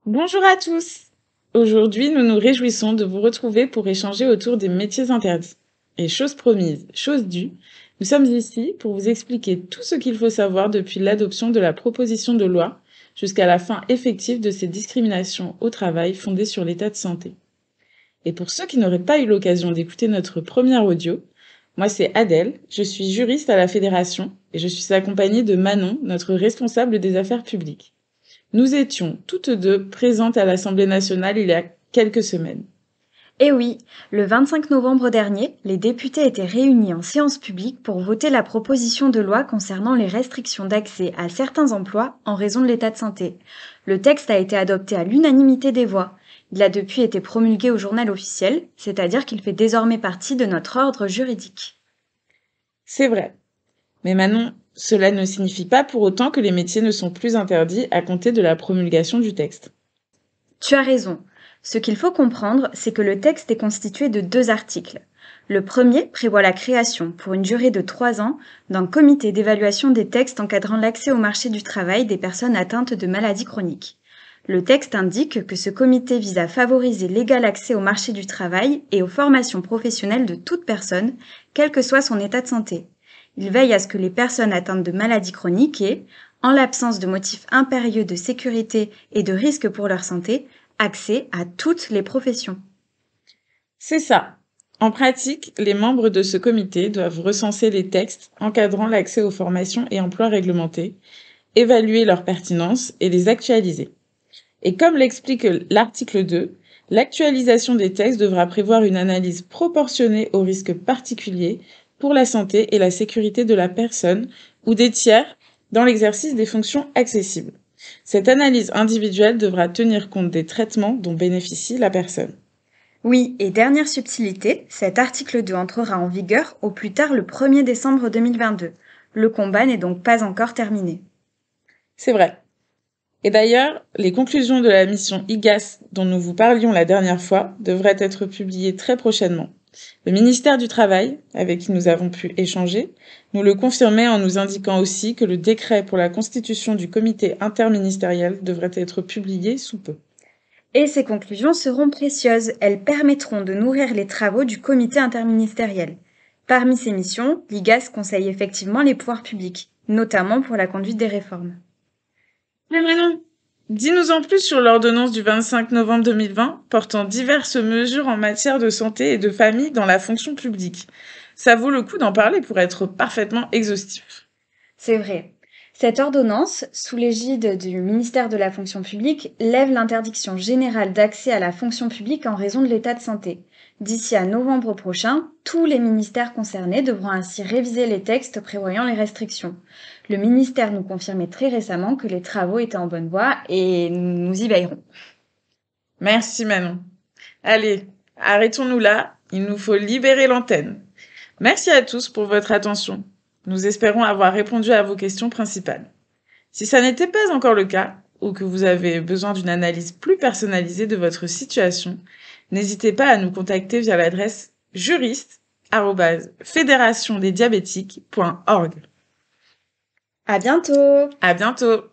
Bonjour à tous! Aujourd'hui, nous nous réjouissons de vous retrouver pour échanger autour des métiers interdits. Et chose promise, chose due, nous sommes ici pour vous expliquer tout ce qu'il faut savoir depuis l'adoption de la proposition de loi jusqu'à la fin effective de ces discriminations au travail fondées sur l'état de santé. Et pour ceux qui n'auraient pas eu l'occasion d'écouter notre première audio, moi c'est Adèle, je suis juriste à la Fédération et je suis accompagnée de Manon, notre responsable des affaires publiques. Nous étions toutes deux présentes à l'Assemblée nationale il y a quelques semaines. Eh oui, le 25 novembre dernier, les députés étaient réunis en séance publique pour voter la proposition de loi concernant les restrictions d'accès à certains emplois en raison de l'état de santé. Le texte a été adopté à l'unanimité des voix. Il a depuis été promulgué au journal officiel, c'est-à-dire qu'il fait désormais partie de notre ordre juridique. C'est vrai. Mais Manon, cela ne signifie pas pour autant que les métiers ne sont plus interdits à compter de la promulgation du texte. Tu as raison. Ce qu'il faut comprendre, c'est que le texte est constitué de 2 articles. Le premier prévoit la création, pour une durée de 3 ans, d'un comité d'évaluation des textes encadrant l'accès au marché du travail des personnes atteintes de maladies chroniques. Le texte indique que ce comité vise à favoriser l'égal accès au marché du travail et aux formations professionnelles de toute personne, quel que soit son état de santé. Il veille à ce que les personnes atteintes de maladies chroniques aient, en l'absence de motifs impérieux de sécurité et de risque pour leur santé, accès à toutes les professions. C'est ça. En pratique, les membres de ce comité doivent recenser les textes encadrant l'accès aux formations et emplois réglementés, évaluer leur pertinence et les actualiser. Et comme l'explique l'article 2, l'actualisation des textes devra prévoir une analyse proportionnée aux risques particuliers pour la santé et la sécurité de la personne ou des tiers dans l'exercice des fonctions accessibles. Cette analyse individuelle devra tenir compte des traitements dont bénéficie la personne. Oui, et dernière subtilité, cet article 2 entrera en vigueur au plus tard le 1er décembre 2022. Le combat n'est donc pas encore terminé. C'est vrai. Et d'ailleurs, les conclusions de la mission IGAS dont nous vous parlions la dernière fois devraient être publiées très prochainement. Le ministère du Travail, avec qui nous avons pu échanger, nous le confirmait en nous indiquant aussi que le décret pour la constitution du comité interministériel devrait être publié sous peu. Et ces conclusions seront précieuses. Elles permettront de nourrir les travaux du comité interministériel. Parmi ces missions, l'IGAS conseille effectivement les pouvoirs publics, notamment pour la conduite des réformes. Mais Manon, dis-nous en plus sur l'ordonnance du 25 novembre 2020 portant diverses mesures en matière de santé et de famille dans la fonction publique. Ça vaut le coup d'en parler pour être parfaitement exhaustif. C'est vrai. Cette ordonnance, sous l'égide du ministère de la fonction publique, lève l'interdiction générale d'accès à la fonction publique en raison de l'état de santé. D'ici à novembre prochain, tous les ministères concernés devront ainsi réviser les textes prévoyant les restrictions. Le ministère nous confirmait très récemment que les travaux étaient en bonne voie et nous y veillerons. Merci Manon. Allez, arrêtons-nous là, il nous faut libérer l'antenne. Merci à tous pour votre attention. Nous espérons avoir répondu à vos questions principales. Si ça n'était pas encore le cas, ou que vous avez besoin d'une analyse plus personnalisée de votre situation, n'hésitez pas à nous contacter via l'adresse juriste@fédérationdesdiabétiques.org. À bientôt! À bientôt!